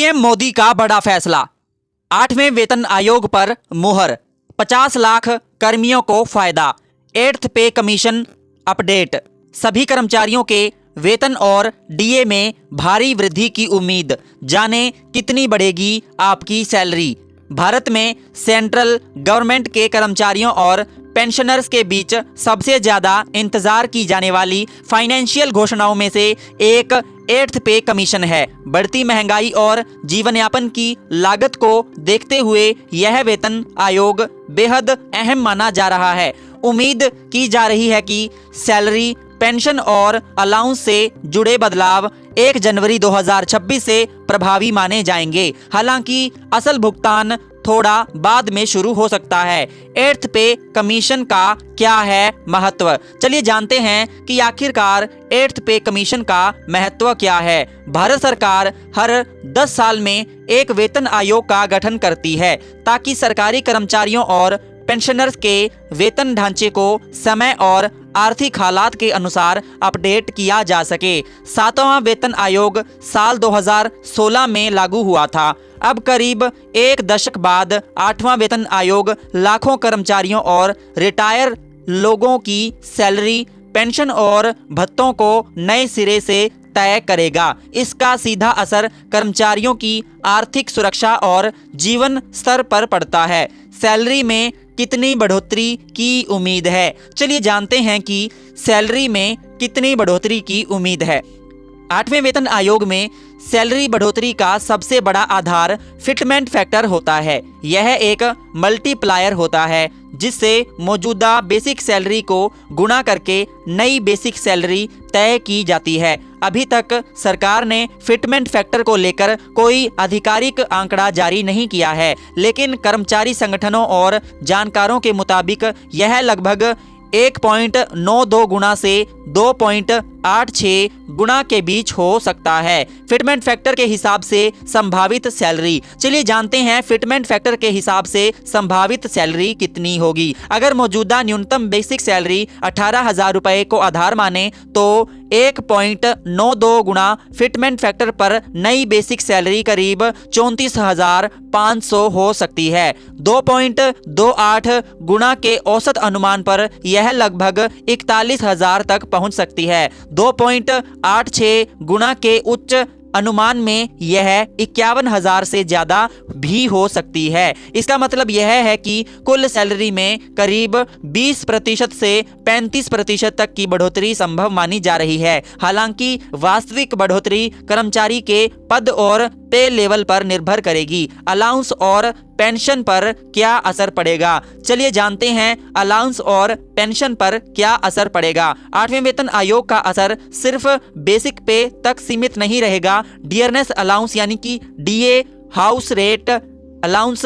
PM Modi का बड़ा फैसला, 8वें वेतन आयोग पर मुहर, 50 लाख कर्मियों को फायदा। 8th पे कमीशन अपडेट, सभी कर्मचारियों के वेतन और डीए में भारी वृद्धि की उम्मीद। जाने कितनी बढ़ेगी आपकी सैलरी। भारत में सेंट्रल गवर्नमेंट के कर्मचारियों और पेंशनर्स के बीच सबसे ज्यादा इंतजार की जाने वाली फाइनेंशियल घोषणाओं में से एक 8th पे कमीशन है। बढ़ती महंगाई और जीवन यापन की लागत को देखते हुए यह वेतन आयोग बेहद अहम माना जा रहा है। उम्मीद की जा रही है कि सैलरी, पेंशन और अलाउंस से जुड़े बदलाव 1 जनवरी 2026 से प्रभावी माने जाएंगे। हालांकि असल भुगतान थोड़ा बाद में शुरू हो सकता है। 8th पे कमीशन का क्या है महत्व, चलिए जानते हैं कि आखिरकार 8th पे कमीशन का महत्व क्या है। भारत सरकार हर 10 साल में एक वेतन आयोग का गठन करती है ताकि सरकारी कर्मचारियों और पेंशनर्स के वेतन ढांचे को समय और आर्थिक हालात के अनुसार अपडेट किया जा सके। 7वां वेतन आयोग साल 2016 में लागू हुआ था। अब करीब 1 दशक बाद 8वां वेतन आयोग लाखों कर्मचारियों और रिटायर लोगों की सैलरी, पेंशन और भत्तों को नए सिरे से तय करेगा। इसका सीधा असर कर्मचारियों की आर्थिक सुरक्षा और जीवन स्तर पर पड़ता है। सैलरी में कितनी बढ़ोतरी की उम्मीद है, चलिए जानते हैं कि सैलरी में कितनी बढ़ोतरी की उम्मीद है। 8वें वेतन आयोग में सैलरी बढ़ोतरी का सबसे बड़ा आधार फिटमेंट फैक्टर होता है। यह एक मल्टीप्लायर होता है जिससे मौजूदा बेसिक सैलरी को गुणा करके नई बेसिक सैलरी तय की जाती है। अभी तक सरकार ने फिटमेंट फैक्टर को लेकर कोई आधिकारिक आंकड़ा जारी नहीं किया है, लेकिन कर्मचारी संगठनों और जानकारों के मुताबिक यह लगभग 1.92 गुना से 2.86 गुना के बीच हो सकता है। फिटमेंट फैक्टर के हिसाब से संभावित सैलरी, चलिए जानते हैं फिटमेंट फैक्टर के हिसाब से संभावित सैलरी कितनी होगी। अगर मौजूदा न्यूनतम बेसिक सैलरी 18,000 रुपए को आधार माने तो 1.92 गुना फिटमेंट फैक्टर पर नई बेसिक सैलरी करीब 34,500 हो सकती है। 2.28 गुना के औसत अनुमान पर यह लगभग 41,000 तक पहुंच सकती है। 2.86 गुना के उच्च अनुमान में यह 51,000 से ज्यादा भी हो सकती है। इसका मतलब यह है कि कुल सैलरी में करीब 20% से 35% तक की बढ़ोतरी संभव मानी जा रही है। हालांकि वास्तविक बढ़ोतरी कर्मचारी के पद और पे लेवल पर निर्भर करेगी। अलाउंस और पेंशन पर क्या असर पड़ेगा, चलिए जानते हैं अलाउंस और पेंशन पर क्या असर पड़ेगा। 8वें वेतन आयोग का असर सिर्फ बेसिक पे तक सीमित नहीं रहेगा। डियरनेस अलाउंस यानी कि DA, house rate allowance,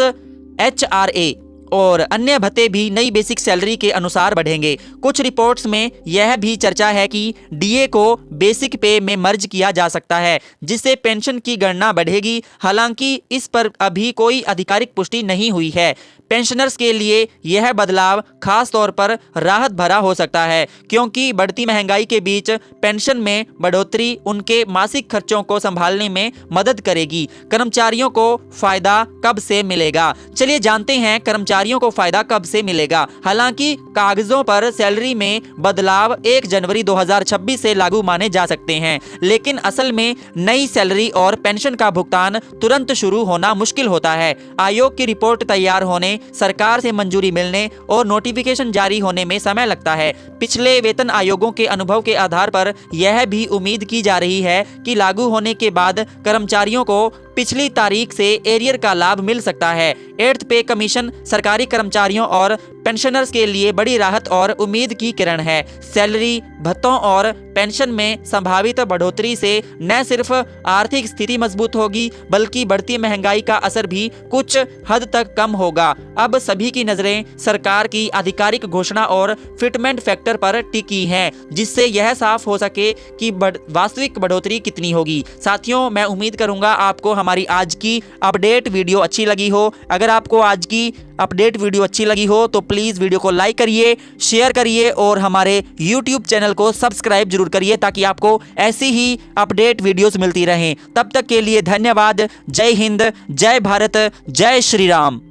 HRA और अन्य भत्ते भी नई बेसिक सैलरी के अनुसार बढ़ेंगे। कुछ रिपोर्ट्स में यह भी चर्चा है कि डीए को बेसिक पे में मर्ज किया जा सकता है जिससे पेंशन की गणना बढ़ेगी। हालांकि इस पर अभी कोई आधिकारिक पुष्टि नहीं हुई है। पेंशनर्स के लिए यह बदलाव खास तौर पर राहत भरा हो सकता है क्योंकि बढ़ती महंगाई के बीच पेंशन में बढ़ोतरी उनके मासिक खर्चों को संभालने में मदद करेगी। कर्मचारियों को फायदा कब से मिलेगा, चलिए जानते हैं कर्मचारियों को फायदा कब से मिलेगा। हालांकि कागजों पर सैलरी में बदलाव 1 जनवरी 2026 से लागू माने जा सकते हैं, लेकिन असल में नई सैलरी और पेंशन का भुगतान तुरंत शुरू होना मुश्किल होता है। आयोग की रिपोर्ट तैयार होने, सरकार से मंजूरी मिलने और नोटिफिकेशन जारी होने में समय लगता है। पिछले वेतन आयोगों के अनुभव के आधार पर यह भी उम्मीद की जा रही है कि लागू होने के बाद कर्मचारियों को पिछली तारीख से एरियर का लाभ मिल सकता है। 8th पे कमीशन सरकारी कर्मचारियों और पेंशनर्स के लिए बड़ी राहत और उम्मीद की किरण है। सैलरी, भत्तों और पेंशन में संभावित बढ़ोतरी से न सिर्फ आर्थिक स्थिति मजबूत होगी बल्कि बढ़ती महंगाई का असर भी कुछ हद तक कम होगा। अब सभी की नजरें सरकार की आधिकारिक घोषणा और फिटमेंट फैक्टर पर टिकी हैं, जिससे यह साफ हो सके कि वास्तविक बढ़ोतरी कितनी होगी। साथियों, मैं उम्मीद करूंगा आपको हमारी आज की अपडेट वीडियो अच्छी लगी हो, अगर आपको आज की अपडेट वीडियो अच्छी लगी हो तो प्लीज़ वीडियो को लाइक करिए, शेयर करिए और हमारे YouTube चैनल को सब्सक्राइब जरूर करिए ताकि आपको ऐसी ही अपडेट वीडियोस मिलती रहें। तब तक के लिए धन्यवाद। जय हिंद, जय भारत, जय श्री राम।